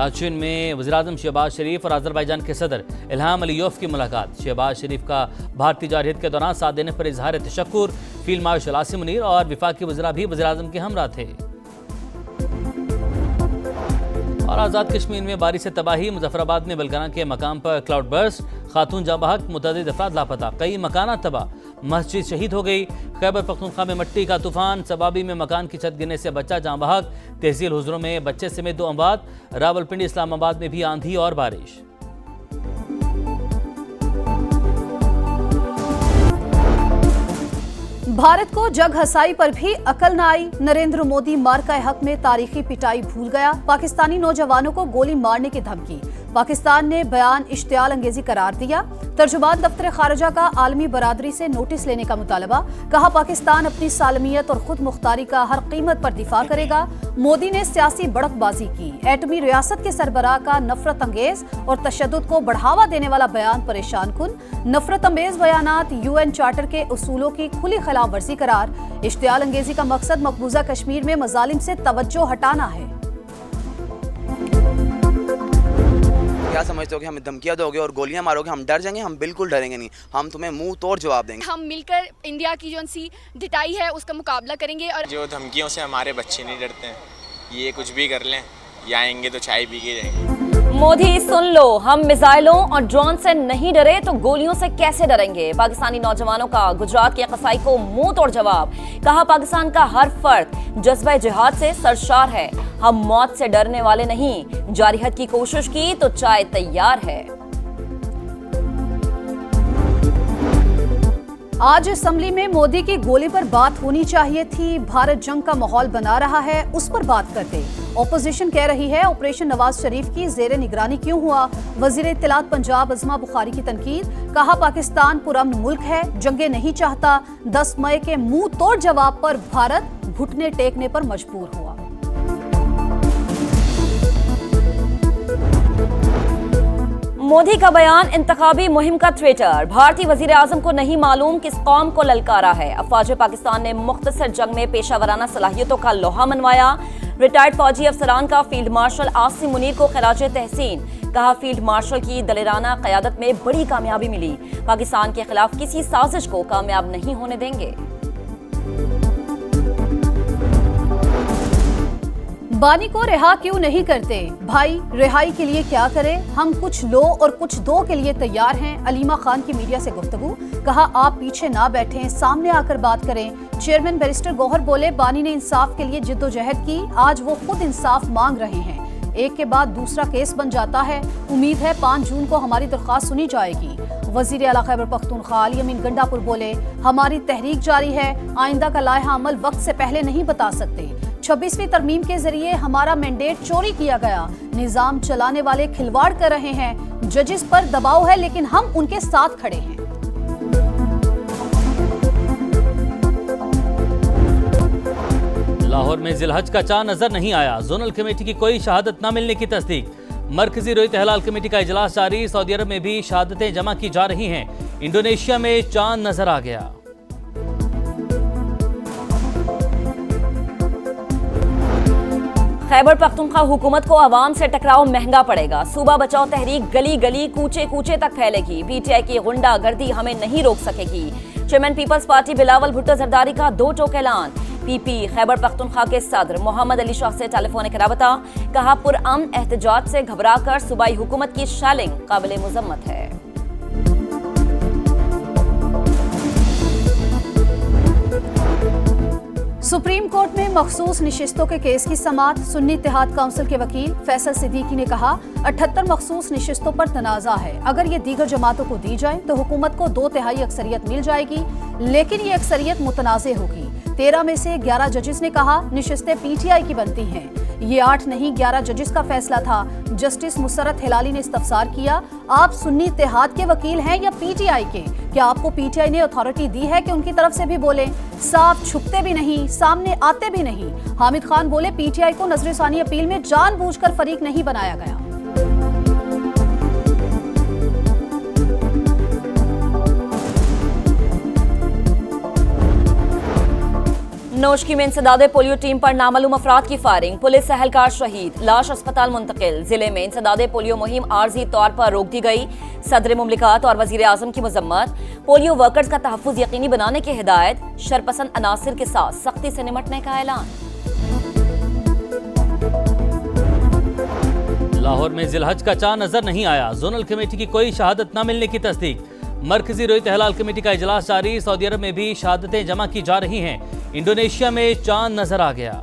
ताचुन में वज़ीर-ए-आज़म शहबाज शरीफ और अज़रबैजान के सदर इल्हाम अलीयोव की मुलाकात। शहबाज शरीफ का भारतीय जारहियत के दौरान साथ देने पर इजहार तशक्कुर। फील्ड मार्शल आसिम मुनीर और वफाकी वज़ीरा भी वज़ीर-ए-आज़म के हमरा थे। और आज़ाद कश्मीर में बारिश से तबाही। मुजफ्फराबाद में बलगाना के मकाम पर क्लाउड बर्स्ट, खातून जाँ बहक, मुतअद्दिद अफराद लापता, कई मकाना तबाह, मस्जिद शहीद हो गई। खैबर पख्तूनख्वा में मट्टी का तूफान, सबाबी में मकान की छत गिरने से बच्चा जाँ बहक। तहसील हुजरों में बच्चे समेत 2 अमवात। रावलपिंडी इस्लामाबाद में भी आंधी और बारिश। भारत को जग हसाई पर भी अकल न आई। नरेंद्र मोदी मार का हक में तारीखी पिटाई भूल गया। पाकिस्तानी नौजवानों को गोली मारने की धमकी। पाकिस्तान ने बयान इश्तियाल अंगेजी करार दिया। तर्जुमान दफ्तर खारजा का आलमी बरादरी से नोटिस लेने का मुतालबा। कहा पाकिस्तान अपनी सालमियत और खुद मुख्तारी का हर कीमत पर दिफा करेगा। मोदी ने सियासी बड़कबाजी की। एटमी रियासत के सरबराह का नफरत अंगेज और तशद्दुद को बढ़ावा देने वाला बयान परेशान कुन। नफरत अंगेज बयानात UN चार्टर के उसूलों की खुली खिलाफ वर्जी करार। इश्तियाल अंगेजी का मकसद मकबूजा कश्मीर में मजालिम से तवज्जो हटाना है। क्या समझते हो कि हमें धमकियां दोगे और गोलियां मारोगे, हम डर जाएंगे? हम बिल्कुल डरेंगे नहीं, हम तुम्हें मुंह तोड़ जवाब देंगे। हम मिलकर इंडिया की जो सी डिटाई है उसका मुकाबला करेंगे। और जो धमकियों से हमारे बच्चे नहीं डरते हैं, ये कुछ भी कर लें, या आएंगे तो चाय पी के जाएंगे। मोदी सुन लो, हम मिसाइलों और ड्रोन से नहीं डरे तो गोलियों से कैसे डरेंगे। पाकिस्तानी नौजवानों का गुजरात के कसाई को मुंह तोड़ जवाब। कहा पाकिस्तान का हर फर्द जज्बा जिहाद से सरशार है, हम मौत से डरने वाले नहीं। जारहियत की कोशिश की तो चाय तैयार है। आज असेंबली में मोदी की गोली पर बात होनी चाहिए थी। भारत जंग का माहौल बना रहा है, उस पर बात करते। ऑपोजिशन कह रही है ऑपरेशन नवाज शरीफ की जेर निगरानी क्यों हुआ। वजीर इत्तलात पंजाब अज़मा बुखारी की तनकीद। कहा पाकिस्तान पुरअमन मुल्क है, जंगे नहीं चाहता। 10 मई के मुंह तोड़ जवाब पर भारत घुटने टेकने पर मजबूर हुआ। मोदी का बयान इंतखाबी मुहिम का ट्विटर। भारतीय वजीर आजम को नहीं मालूम किस कौम को ललकारा है। अफवाज पाकिस्तान ने मुख्तसर जंग में पेशावराना सलाहियतों का लोहा मनवाया। रिटायर्ड फौजी अफसरान का फील्ड मार्शल आसिम मुनीर को खिराज तहसीन। कहा फील्ड मार्शल की दलेराना क़यादत में बड़ी कामयाबी मिली। पाकिस्तान के खिलाफ किसी साजिश को कामयाब नहीं होने देंगे। बानी को रिहा क्यों नहीं करते? भाई रिहाई के लिए क्या करें? हम कुछ लो और कुछ दो के लिए तैयार हैं। अलीमा खान की मीडिया से गुफ्तगू। कहा आप पीछे ना बैठें, सामने आकर बात करें। चेयरमैन बैरिस्टर गौहर बोले बानी ने इंसाफ के लिए जिद्दोजहद की, आज वो खुद इंसाफ मांग रहे हैं। एक के बाद दूसरा केस बन जाता है। उम्मीद है 5 जून को हमारी दरख्वास्त सुनी जाएगी। वजीर आला खैबर पख्तूनख्वा अली अमीन गंडापुर बोले हमारी तहरीक जारी है, आइंदा का लायहा अमल वक्त से पहले नहीं बता सकते। 26वीं तरमीम के जरिए हमारा मैंडेट चोरी किया गया। निजाम चलाने वाले खिलवाड़ कर रहे हैं। जजेस पर दबाव है लेकिन हम उनके साथ खड़े हैं। लाहौर में जिलहज का चांद नजर नहीं आया। जोनल कमेटी की कोई शहादत न मिलने की तस्दीक। मरकजी रोयत हलाल कमेटी का इजलास जारी। सऊदी अरब में भी शहादतें जमा की जा रही हैं। इंडोनेशिया में चांद नजर आ गया। खैबर पख्तूनख्वा हुकूमत को आवाम से टकराव महंगा पड़ेगा। सूबा बचाओ तहरीक गली गली कूचे कूचे तक फैलेगी। PTI की गुंडागर्दी हमें नहीं रोक सकेगी। चेयरमैन पीपल्स पार्टी बिलावल भुट्टो जरदारी का 2 टोक ऐलान। PP खैबर पख्तूनख्वा के सदर मोहम्मद अली शाह से टेलीफोनिक राबता। कहा पुरअमन एहतजाज से घबराकर सूबाई हुकूमत की शैलिंग काबिल मुजम्मत है। सुप्रीम कोर्ट में मखसूस निशिस्तों के केस की समाअत। सुन्नी इत्तेहाद काउंसिल के वकील फैसल सिद्दीकी ने कहा 78 मखसूस निशिस्तों पर तनाज़ा है। अगर ये दीगर जमातों को दी जाए तो हुकूमत को 2/3 अक्सरियत मिल जाएगी, लेकिन ये अक्सरियत मुतनाज़े होगी। 13 में से 11 जजेस ने कहा निशिस्तें PTI की बनती हैं। ये 8 नहीं 11 जजेस का फैसला था। जस्टिस मुसरत हिलाली ने इस्तफसार किया, आप सुन्नी इत्तेहाद के वकील हैं या PTI के? क्या आपको PTI ने अथॉरिटी दी है कि उनकी तरफ से भी बोले? साफ छुपते भी नहीं, सामने आते भी नहीं। हामिद खान बोले PTI को नजरसानी अपील में जानबूझकर फरीक नहीं बनाया गया। नोशकी में इंसदादे पोलियो टीम पर नामालूम अफराद की फायरिंग, पुलिस एहलकार शहीद, लाश अस्पताल मुंतकिल। जिले में इंसदादे पोलियो मुहिम आर्जी तौर पर रोक दी गई। सदर मुमलिकात और वजीर आजम की मजम्मत, पोलियो वर्कर्स का तहफ्फुज यकीनी बनाने की हिदायत, शरपसंद अनासिर के साथ सख्ती से निपटने का ऐलान। लाहौर में जिलहज का चांद नजर नहीं आया, जोनल कमेटी की कोई शहादत न मिलने की तस्दीक। मरकजी रोयत हलाल कमेटी का इजलास जारी, सऊदी अरब में भी शहादतें जमा की जा रही हैं। इंडोनेशिया में चांद नजर आ गया।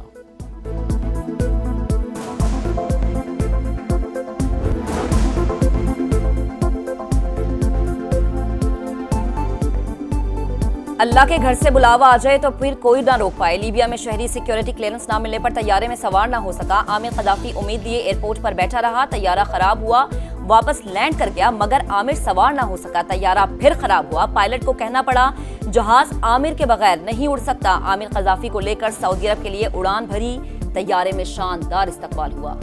अल्लाह के घर से बुलावा आ जाए तो फिर कोई ना रोक पाए। लीबिया में शहरी सिक्योरिटी क्लियरेंस ना मिलने पर तैयारे में सवार ना हो सका। आमिर कदाफी उम्मीद लिए एयरपोर्ट पर बैठा रहा, तैयारा खराब हुआ, वापस लैंड कर गया, मगर आमिर सवार ना हो सका। तैयारा फिर खराब हुआ, पायलट को कहना पड़ा जहाज आमिर के बगैर नहीं उड़ सकता। आमिर कदाफी को लेकर सऊदी अरब के लिए उड़ान भरी, तैयारे में शानदार इस्तकबाल हुआ।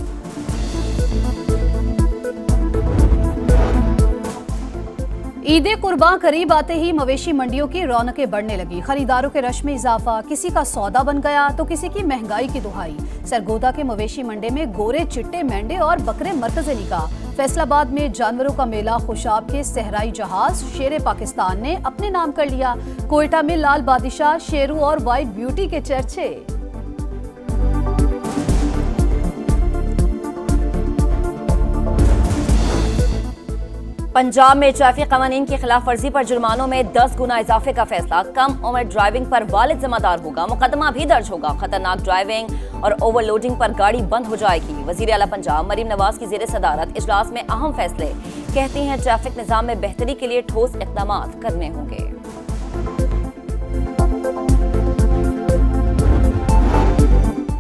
ईद कुर्बान करीब आते ही मवेशी मंडियों की रौनकें बढ़ने लगी। खरीदारों के रश में इजाफा, किसी का सौदा बन गया तो किसी की महंगाई की दुहाई। सरगोदा के मवेशी मंडी में गोरे चिट्टे मेंढे और बकरे मरकज़े निगाह। फैसलाबाद में जानवरों का मेला खुशाब के सहराई जहाज शेर पाकिस्तान ने अपने नाम कर लिया। कोयटा में लाल बादशाह, शेरू और वाइट ब्यूटी के चर्चे। पंजाब में ट्रैफिक कवानीन की खिलाफ वर्जी पर जुर्मानों में 10 गुना इजाफे का फैसला। कम उम्र ड्राइविंग पर वालिद जिम्मेदार होगा, मुकदमा भी दर्ज होगा। खतरनाक ड्राइविंग और ओवरलोडिंग पर गाड़ी बंद हो जाएगी। वजीर आला पंजाब मरीम नवाज की जेर सदारत इजलास में अहम फैसले। कहती हैं ट्रैफिक निजाम में बेहतरी के लिए ठोस इक़दाम करने होंगे।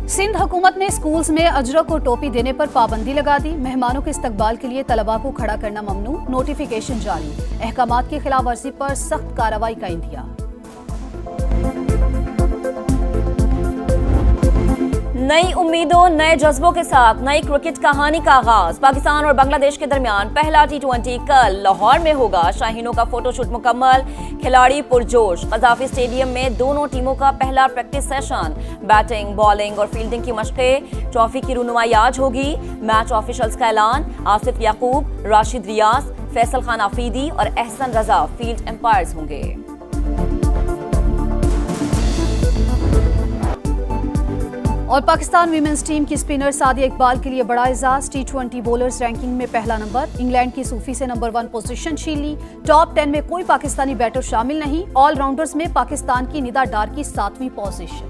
सिंध हुकूमत ने स्कूल्स में अजरक और टोपी देने पर पाबंदी लगा दी। मेहमानों के इस्तकबाल के लिए तलबा को खड़ा करना ममनू, नोटिफिकेशन जारी। अहकामात की खिलाफ वर्जी पर सख्त कार्रवाई का इंदिया। नई उम्मीदों, नए जज्बों के साथ नई क्रिकेट कहानी का आगाज। पाकिस्तान और बांग्लादेश के दरमियान पहला T20 कल लाहौर में होगा। शाहीनों का फोटोशूट मुकम्मल, खिलाड़ी पुरजोश। कज़ाफी स्टेडियम में दोनों टीमों का पहला प्रैक्टिस सेशन। बैटिंग, बॉलिंग और फील्डिंग की मशक़ें। ट्रॉफी की रुनुमाई आज होगी। मैच ऑफिशियल्स का ऐलान। आसिफ याकूब, राशिद रियाज, फैसल खान आफरीदी और एहसन रजा फील्ड एम्पायर्स होंगे। और पाकिस्तान वीमेंस टीम की स्पिनर सादिया इकबाल के लिए बड़ा एजाज। T20 बॉलर्स रैंकिंग में पहला नंबर। इंग्लैंड की सूफी से नंबर 1 पोजीशन छीन ली। टॉप 10 में कोई पाकिस्तानी बैटर शामिल नहीं। ऑलराउंडर्स में पाकिस्तान की निदा डार की 7वीं पोजीशन।